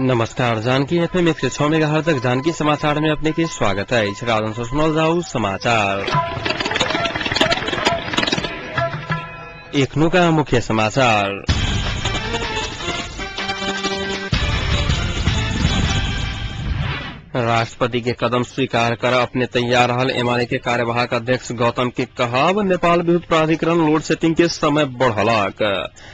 नमस्कार। Janaki FM 106 megahertz तक जानकी समाचार में अपने के स्वागत है। राजन से सुनल जाऊ समाचार। एकनु का मुख्य समाचार। राष्ट्रपति के कदम स्वीकार कर अपने तैयार रहल एमाले के कार्यवाहक अध्यक्ष गौतम के कहब नेपाल विद्युत प्राधिकरण लोड सेटिंग के समय बढ़लक।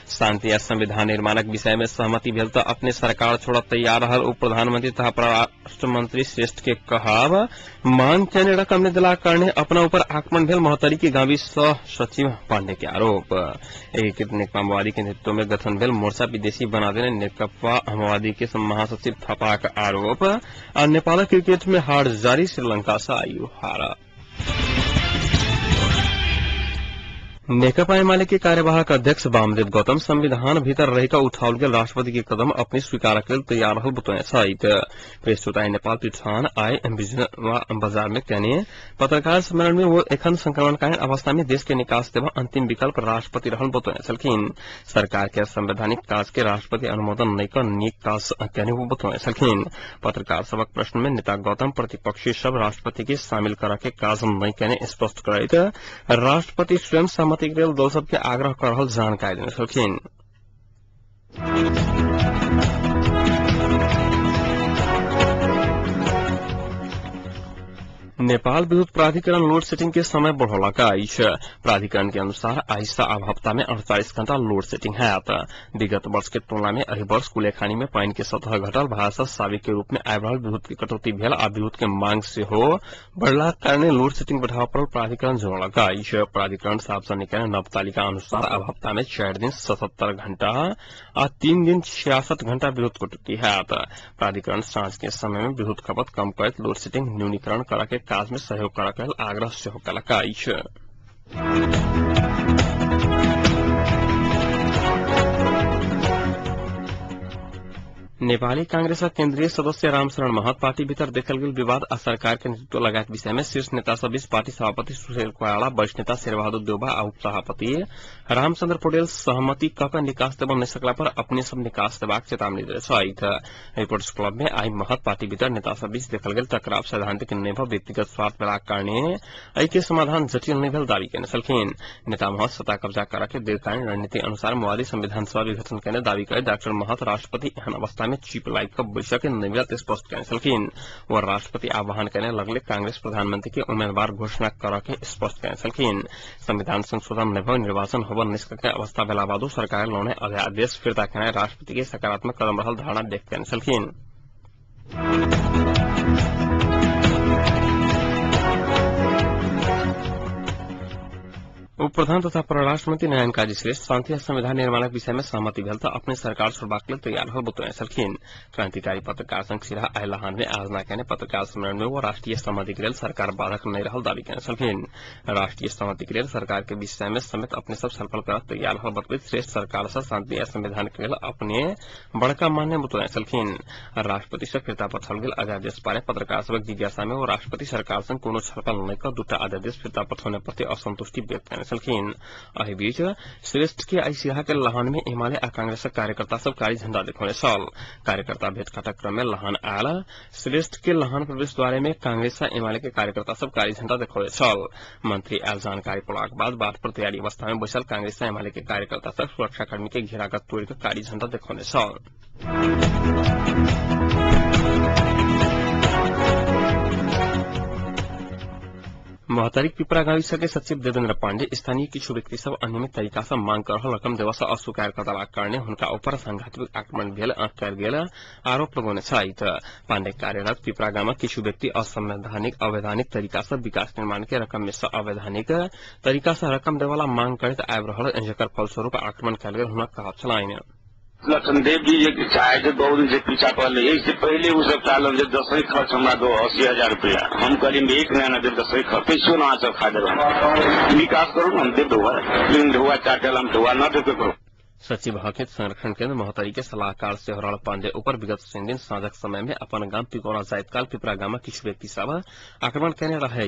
शांति आ संविधान निर्माणक विषय में सहमति भेल त अपने सरकार छोड़ तैयार रहल उप प्रधानमंत्री तथा परराष्ट्र मंत्री श्रेष्ठ के कहब मांग कैने रकम ने दिला करने अपना ऊपर आक्रमण भेल महोत्तरी के गांवी सह सचिव पांडे के आरोप। एकीकृत नेकपा माओवादी के नेतृत्व में गठन भेल मोर्चा विदेशी बना देने नेकपा माओवादी के महासचिव थपा का आरोप। और नेपाल क्रिकेट में हार जारी, श्रीलंका से आयु हारा। नेकपा एमाले के कार्यवाहक अध्यक्ष वामदेव गौतम संविधान भीतर रहेका उठाउल गेल राष्ट्रपति के कदम अपने स्वीकार के तैयार रहल बताए सहित प्रेस चौथाई नेपाल प्युठान आए बिजनवा बाजार में कहने पत्रकार सम्मेलन में वो एखन संक्रमणकालीन अवस्था में देश के निकास देवा अंतिम विकल्प राष्ट्रपति रहल बताए छलखिन। सरकार के संवैधानिक काज के राष्ट्रपति अनुमोदन नहीं कर नीक काज कहने वो बताए छलखिन। पत्रकार सबक प्रश्न में नेता गौतम प्रतिपक्षी सब राष्ट्रपति के शामिल करा के काज नहीं कहने स्पष्ट करैत राष्ट्रपति स्वयं सहमति दल सबके आग्रह कर रहल जानकारी देने छलखिन। नेपाल विद्युत प्राधिकरण लोड सेटिंग के समय बढ़ौला का आइश। प्राधिकरण के अनुसार आहिस्ता अब हफ्ता में 48 घंटा लोड सेटिंग है। विगत वर्ष के तुलना में एहि वर्ष कुलेखानी में पानी के सतह घटल भाषा साविक के रूप में आबि रहल विद्युत की कटौती भेल आ विद्युत के मांग से हो बढ़ला कारणे लोड सेटिंग बढ़ाव पर प्राधिकरण जनौला का आइश। प्राधिकरण सार्वजनिक नव तालिका अनुसार अब हफ्ता में 4 दिन 77 घंटा और 3 दिन 66 घंटा विद्युत कटौती है। प्राधिकरण सांझ के समय में विद्युत खपत कम कर लोड सेटिंग न्यूनीकरण करा के काज में सहयोग करा आग्रह से कलका आइश। नेपाली कांग्रेस केन्द्रीय सदस्य रामशरण महत पार्टी भीतर देखल गेल विवाद आ सरकार के नेतृत्व लगायत विषय में शीर्ष नेता सब बीच पार्टी सभापति सुशील कोइराला, वरिष्ठ नेता शेरबहादुर देउबा आ उप सभापति रामचंद्र पौडेल सहमति कक निकास देवा नहीं सकला पर अपने सब निकास देबाक चेतावनी दिले छथि। रिपोर्टर्स क्लब में आई महत पार्टी भीतर नेता सब बीच देखल गेल टकराव सैद्धांतिक नहीं भऽ व्यक्तिगत स्वार्थ भेलाक कारणे एहि के समाधान जटिल नहीं भेल दावी केने छलखिन। नेता महत सत्ता कब्जा करा के दीर्घकालीन रणनीति अनुसार माओवादी संविधान सभा विघटन केने दावी करे डॉक्टर महत राष्ट्रपति एहन अवस्था में चीप लाइक का बैठक नहीं मिलत स्पष्ट कहने छलखिन। और राष्ट्रपति आह्वान करने लगले कांग्रेस प्रधानमंत्री के उम्मीदवार घोषणा कर के स्पष्ट कहने छलखिन। संविधान संशोधन नहीं भऽ निर्वाचन होबन निष्कर्ष अवस्था भेला बादो सरकार लौने अध्यादेश फिर्ता करने राष्ट्रपति के सकारात्मक कदम रहल धारणा व्यक्त कहने छलखिन। उप प्रधान तथा परराष्ट्र मंत्री नयन काजी श्रेष्ठ शांति संविधान निर्माणक विषय में सहमति भेल त अपने सरकार छोड़बाक लेल तैयार रहल बताए छलखिन। क्रांतिकारी पत्रकार संघ सिराहा आयलाहान में आज कहने पत्रकार सम्मेलन में वो राष्ट्रीय सहमति के लिए सरकार बाधक नहीं रहल दावी कहने छलखिन। राष्ट्रीय सहमति के लिए सरकार के विषय में समेत अपने सब छलफल कर तैयार रहल बतबैत श्रेष्ठ सरकार से शांति आ संविधान के लिए अपने बड़का मान्य बताए छलखिन। राष्ट्रपति से फिरता पठाओल गेल अध्यादेश बारे पत्रकार सबक जिज्ञासा में वो राष्ट्रपति सरकार संग कोनो छलफल नहीं कर दूटा अध्यादेश फिरता पठाउने प्रति असंतुष्टि व्यक्त करने छलखिन। एहि बीच श्रेष्ठ के आई सिराहा के लहान में एमाले आ कांग्रेस कार्यकर्ता सब कारी झंडा देखौने छल। कार्यकर्ता भेंटघाटक क्रम में लहान आयल श्रेष्ठ के लहान प्रवेश द्वारे में कांग्रेस आ एमाले के कार्यकर्ता सब कारी झंडा देखौने छल। मंत्री आयल जानकारी पड़ाक बाद बात पर तैयारी अवस्था में बैसल कांग्रेस आ एमाले के कार्यकर्ता सब सुरक्षाकर्मी के घेरागत तोड़ कर कारी झंडा देखौने छल। महतारिक पिपरा गाविस के सचिव देवेन्द्र पांडे स्थानीय किछु व्यक्ति सब अनियमित तरीका से मांग कर रहल रकम देवा से अस्वीकार करलाक कारणे हुनका ऊपर सांघातिक आक्रमण भेल कयल गेल आरोप लगौने छथि। पांडे कार्यरत पिपरा गामक किछु व्यक्ति असंवैधानिक अवैधानिक तरीका से विकास निर्माण के रकम में से अवैधानिक तरीका से रकम देवाला मांग करैत आबि रहल जकर फलस्वरूप आक्रमण कयल गेल हुनक कहब छलनि। लखनदेव जी ये चाहे थे 2 दिन से पीछा पहले इससे पहले वो सब चालन जो 10 खर्च हमारा दो 80,000 रुपया हम करीब 1 महीना दे 10 खर्च पैसों ना सब खा दे विकास करो हम दे दो हुआ चाटे हम दुआ न दे करो। सचिव हकित संरक्षण केन्द्र मोहतरी के सलाहकार सेहराल पांडे ऊपर विगत 3 दिन साँझक समय में अपन गांव पिकोरा जायतकाल पिपरा गांव किछु व्यक्ति सब आक्रमण करने रहे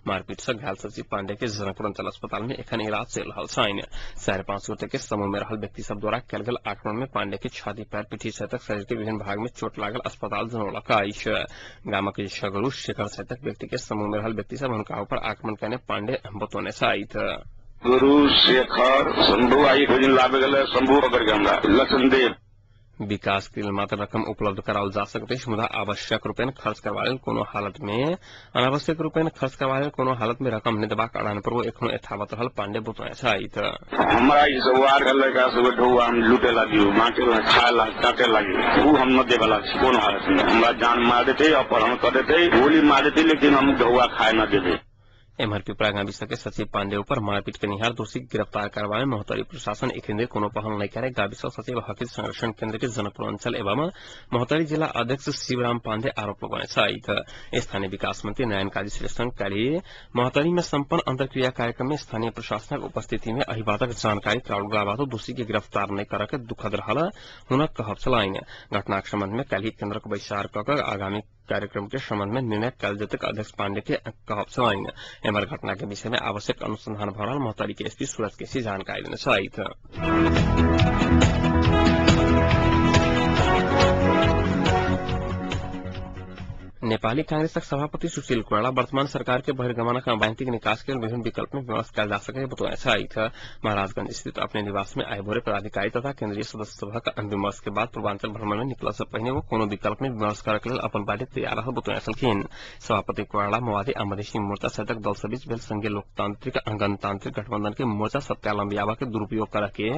मारपीट से घायल सचिव पांडे के जनकपुर अंचल अस्पताल में एखन इलाज चल रहा छनि 4-5 गोटे के समूह में रहल व्यक्ति सब द्वारा कयल गेल आक्रमण में पांडे के छाती पैर पीठी सहित शरीर के विभिन्न भाग में चोट लागल अस्पताल जनौलक अछि गाम के सगरू शेखर सहित व्यक्ति के समूह में रहल व्यक्ति सब हुनका ऊपर आक्रमण करने पांडे बतौने छथि। गुरु शेखर शंभू आई दिन लाबे गले शंभू पकड़ के हमरा लखनदेव विकास के लिए मात्र रकम उपलब्ध कराओल जा सकते मुदा आवश्यक रूपेण खर्च करवाने कोनो हालत में अनावश्यक रूपेण खर्च करवाने कोनो हालत में रकम नहीं देबाक आदान पर एखनो यथावत रहल पांडे बतौने छथि। हमरा ई सब वार कर लगा सब ढौआ हम लूटे लगी माटे में खाए ला काटे लगी वो हम न देबला कोनो हालत में हमरा जान मार देते अपहरण कर देते गोली मार देते लेकिन हम ढौआ खाए न देते। एमहर पिपरा गांव के सचिव पांडे ऊपर मारपीट के निहार दोषी गिरफ्तार करवाने मोहतरी प्रशासन एक दिन कोनो पहल नहीं करे गाविस सचिव हकित संरक्षण केन्द्र के जनकपुर अंचल एवं मोहतरी जिला अध्यक्ष शिवराम पांडे आरोप लगाने छथि। स्थानीय विकास मंत्री नयन काजी श्रेष्ठ कल मोहतरी में सम्पन्न अंतरक्रिया कार्यक्रम में स्थानीय प्रशासनक उपस्थिति में एहि बातक जानकारी कराओल गेला बाद दोषी के गिरफ्तार नहीं करके दुखद रहल हुनक कहब छलनि। घटनाक संबंध में कल केन्द्रक बैसार कऽ आगामी कार्यक्रम के संबंध में निर्णय कल जतक अध्यक्ष पांडे के कहब छलनि। एमहर घटना के विषय में आवश्यक अनुसंधान भ रहल मोहतरी के एसपी सूरज केसी जानकारी देने छथि। नेपाली कांग्रेसक सभापति सुशील कोइराला वर्तमान सरकार के बहिर्गमनक राजनीतिक निकास के विभिन्न विकल्प में विमर्श कयल जा सके बतौने छथि। महाराजगंज स्थित अपने निवास में आइ भोरे पदाधिकारी तथा केंद्रीय सदस्य सभक विमर्श के बाद पूर्वांचल भ्रमण में निकल से पहिने वो कोनो विकल्प में विमर्श करय के लेल अपन पार्टी तैयार रहल बतौने छलखिन। सभापति कोइराला माओवादी आ मधेसी मोर्चा सहितक दल सभ बीच भेल संघीय लोकतांत्रिक गणतांत्रिक गठबंधन के मोर्चा सत्यालम यावा के दुरुपयोग करके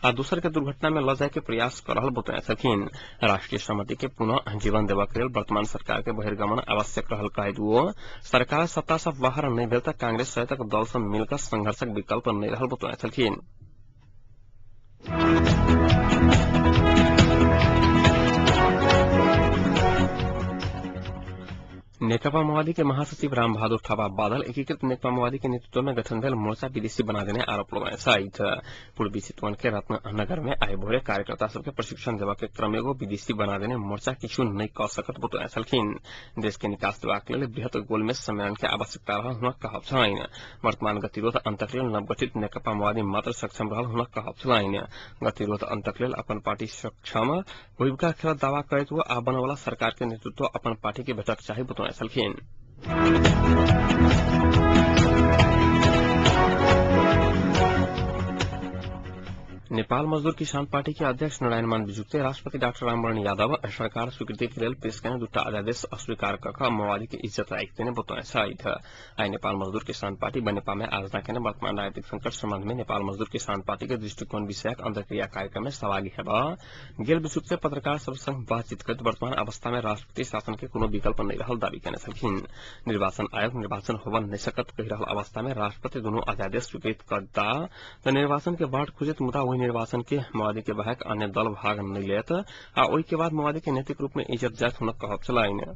आ दोसर के दुर्घटना में ल जाय के प्रयास कर रहल बतौने छलखिन। राष्ट्रीय सहमति के पुनः जीवन देबा के लेल वर्तमान सरकार के बहिर्गमन आवश्यक रहल कहैत वो सरकार सत्ता से बाहर नहीं भेल तक कांग्रेस सहितक दल से मिलकर संघर्षक विकल्प नहीं रहल बतौने छलखिन। नेकपा माओवादी के महासचिव राम बहादुर थापा बादल एकीकृत नेकपा माओवादी के नेतृत्व में गठन भेल मोर्चा विदेशी बना देने आरोप लगाने छथि। पूर्वी चितवन के रत्ननगर में आइ भोरे कार्यकर्ता सबके प्रशिक्षण देवा के क्रम एगो विदेशी बना देने मोर्चा किछु नहीं कह सकत बतौने छलखिन। देश के निकास देबाक लेल बृहत गोल में सम्मेलन के आवश्यकता रहल हुनक कहब छलनि। वर्तमान गतिरोध अंतक लेल नवगठित नेकपा माओवादी मात्र सक्षम रहल हुनक कहब छलनि। गतिरोध अंतक लेल अपन पार्टी सक्षम भूमिका खेलत दावा करैत वो आ बनवला सरकार के नेतृत्व अपन पार्टी के भेटक चाही बतौने छलखिन। नेपाल मजदूर किसान पार्टी के अध्यक्ष नारायण मान बिजुक्ते राष्ट्रपति डॉक्टर रामवरण यादव सरकार स्वीकृति के लेल पेश कयने दूटा अध्यादेश अस्वीकार कऽ माओवादी के इज्जत राखि देने बतौने छथि। आइ नेपाल मजदूर किसान पार्टी बनेपा में आयोजना केने वर्तमान राजनीतिक संकट संबंध में नेपाल मजदूर किसान पार्टी के दृष्टिकोण विषयक अंतर्क्रिया कार्यक्रम में सहभागी हेबा गेल बिजुक्ते पत्रकार सब संग बातचीत करैत वर्तमान अवस्था में राष्ट्रपति शासन के कोनो विकल्प नहीं रहल दावी केने छलखिन। निर्वाचन आयोग निर्वाचन होबा नहीं सकत कहि रहल अवस्था में राष्ट्रपति दुनू अध्यादेश स्वीकृत करता त निर्वाचन के बाट खुजत मुदा निर्वाचन के माओवादी के बाहक अन्य दल भाग नहीं लेत आ ओई के बाद माओवादी के नैतिक रूप में इज्जत जात हुनक कहब छलनि।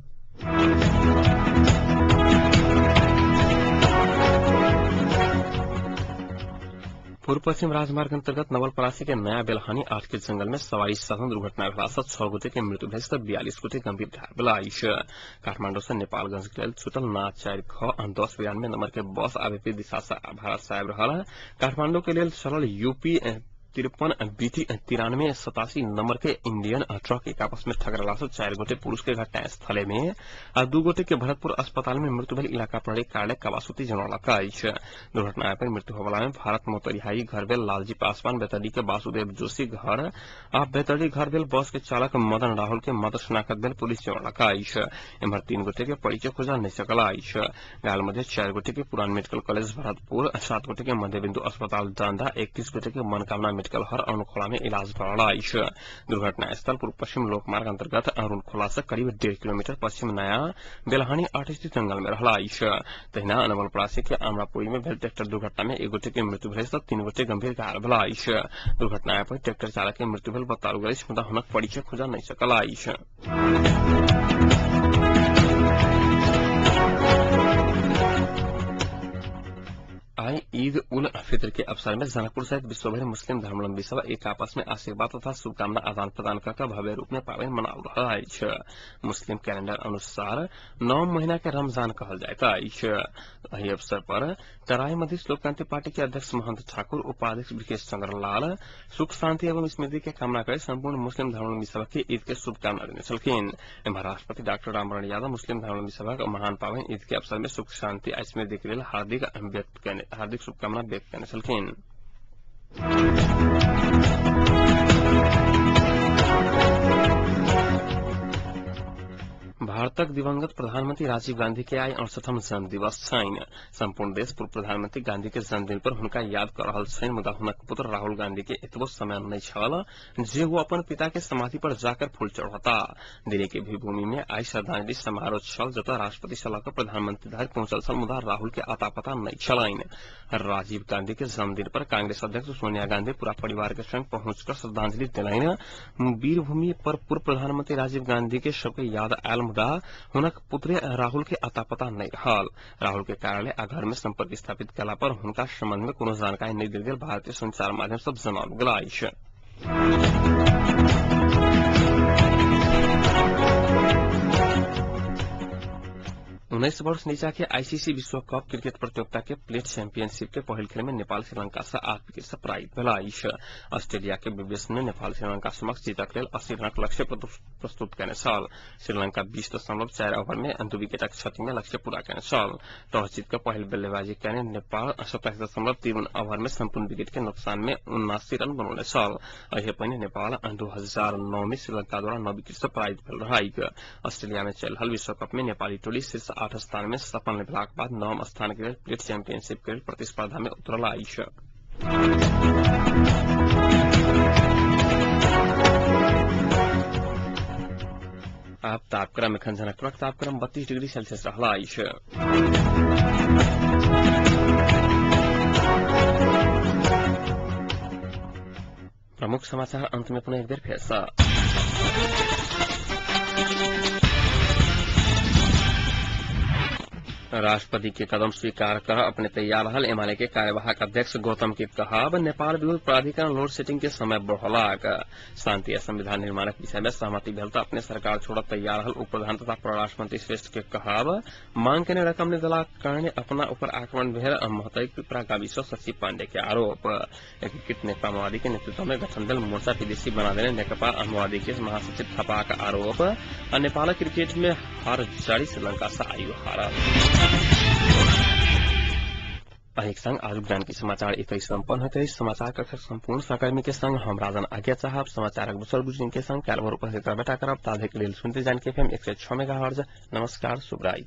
पूर्व पश्चिम राजमार्ग अंतर्गत नवलपरासी के नया बेलहानी 8 के जंगल में सवारी साधन दुर्घटना भेला से 6 गोटे के मृत्यु भेल तऽ 42 गोटे गंभीर घायल भेला अछि। काठमांडू से नेपालगंज के लेल छूटल ना 4-1092 नंबर के बस आबेपी दिशा से भारत से आबि रहल काठमांडू के लेल चलल यूपी 53 BT 9387 नंबर के इंडियन ट्रक एक आपस में टकराला से 4 गोटे पुरुष के घटना स्थले में आ 2 गोटे के भरतपुर अस्पताल में मृत्यु भेल इलाका प्रहरी कार्यालय कवासुती जनौलक अछि। दुर्घटना पर मृत्यु होबला में भारत मोटरिहाई घर भेल लालजी पासवान, बेतडी के वासुदेव जोशी घर आ बेतडी घर भेल बस के चालक मदन राहुल के मत शनाखत भेल पुलिस जनौलक अछि। एम्हर 3 गोटे के परिचय खोजा नहीं सकल अछि। घायल मध्ये 4 गोटे के पुरान मेडिकल कॉलेज भरतपुर, 7 गोटे के मध्य बिंदु अस्पताल डांडा, 31 गोटे के मनकामना मेडिकल हर अरुणखोला में इलाज भरल अछि। दुर्घटना स्थल पूर्व पश्चिम लोकमार्ग अंतर्गत अरुणखोला से करीब 1.5 किलोमीटर पश्चिम नया बेलहानी 8 स्थित जंगल में रहला अछि। तहिना नवलपरासी के आमरापुरी में भेल ट्रैक्टर दुर्घटना में 1 गोटे के मृत्यु भेल तऽ 3 गोटे गंभीर घायल भेला अछि। दुर्घटना पर ट्रैक्टर चालक के मृत्यु भेल बताओल गेल अछि मुदा हुनक परिचय खोजा नहीं सकल अछि। आज ईद उल फित्र के अवसर में जनकपुर सहित विश्वभर मुस्लिम धर्मावलंबी सब एक आपस में आशीर्वाद तथा शुभकामना आदान प्रदान कर भव्य रूप में पावन मना रहा है। मुस्लिम कैलेंडर अनुसार 9 महीना के रमजान कहल जाता है। एहि अवसर पर तराई मध्य लोक क्रांति पार्टी के अध्यक्ष महंत ठाकुर, उपाध्यक्ष विकेश चंद्र लाल सुख शांति एवं स्मृति के कामना कर संपूर्ण मुस्लिम धर्मावलंबी सभा के ईद के शुभकामना देने चलखिन। राष्ट्रपति डॉक्टर रामवरण यादव मुस्लिम धर्मावलंबी सभा का महान पावन ईद के अवसर में सुख शांति स्मृति के लिए हार्दिक शुभकामना व्यक्त करने चलखिन। भारतक दिवंगत प्रधानमंत्री राजीव गांधी के आई 68वां जन्म दिवस छइन। संपूर्ण देश पूर्व प्रधानमंत्री गांधी के जन्मदिन पर हुनका याद कर रहल छइन, मुदा हुनक पुत्र राहुल गांधी के एतबो समय नहीं छल जे वो अपन पिता के समाधि पर जाकर फूल चढ़ता। दिल्ली के भी भूमि में आई श्रद्धांजलि समारोह छल, जतऽ राष्ट्रपति से लकर प्रधानमंत्री धरि पहुंचल छल, मुदा राहुल के आता पता नहीं छलनि। राजीव गांधी के जन्मदिन पर कांग्रेस अध्यक्ष सोनिया गांधी पूरा परिवार के संग पहुंचकर श्रद्धांजलि दिलनि। वीरभूमि पर पूर्व प्रधानमंत्री राजीव गांधी के सबके याद आयल, मुदा हुनक पुत्र राहुल के आता पता नहीं रहल। राहुल के कार्यालय आ घर में संपर्क स्थापित कला पर हुनका संबंध में कोनो जानकारी नहीं देल गेल। भारतीय संचार माध्यम सब जनाओल गेल अछि। 19 वर्ष नीचा के आईसीसी विश्व कप क्रिकेट प्रतियोगिता के प्लेट चैंपियनशिप के पहिल खेल में नेपाल श्रीलंका से 8 विकेट से पराजित भेल अछि। ऑस्ट्रेलिया के विवेचन में नेपाल श्रीलंका समक्ष जीतक लेल 80 रनक लक्ष्य प्रस्तुत कयने छल। श्रीलंका 20.4 ओवर में 2 विकेटक क्षति में लक्ष्य पूरा कयने छल। टॉस जीत कर पहिल बल्लेबाजी कयने नेपाल 27.3 ओवर में संपूर्ण विकेट के नुकसान में 79 रन बनौने छल। एहि पहिने नेपाल 2009 में श्रीलंका द्वारा 9 विकेट से पराजित भेल रहै। ऑस्ट्रेलिया में चल रहल विश्व कप में नेपाली टोली शीर्ष 8 स्थान में सफल भेलाक बाद 9 स्थान के लिए प्लेट चैंपियनशिप के प्रतिस्पर्धा में उतरल अछि। अब तापक्रम एखन जनकपुरक तापक्रम 32 डिग्री सेल्सियस रहला अछि। प्रमुख समाचार अंत में पुनः एक बेर फिर से। राष्ट्रपति के कदम स्वीकार कर अपने तैयार रहल एमएलए के कार्यवाहक अध्यक्ष गौतम के कहब नेपाल विद्युत प्राधिकरण लोड सेटिंग के समय बढ़ौलक। शांति आ संविधान निर्माणक विषय में सहमति भेल तऽ अपने सरकार छोड़ब तैयार रहल उप प्रधान तथा परराष्ट्र मंत्री श्रेष्ठ के कहब। मांग केने रकम नहि देलाक कारणे अपना ऊपर आक्रमण भेल महतई पिपरा गाविस सचिव पांडे के आरोप। एकीकृत नेकपा माओवादी के नेतृत्व में गठन दल मोर्चा विदेशी बना देने नेकपा माओवादी के महासचिव थपाक आरोप। नेपाल क्रिकेट में हार जारी श्रीलंका से आयु हारल। एक संग आजुक जानकी समाचार एक संपन्न होते समाचार कक्षक संपूर्ण सहकर्मी के संग हम राजन आज्ञा चाहब समाचारक बुजुर्ग बुजुर्ग के संग कैलभर उपस्थित बेटा करब ताधे के लिए सुनते जानकी एफएम 106 मेगाहर्ट्ज। नमस्कार, शुभ रात्रि।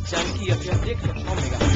Janaki FM 106 megahertz.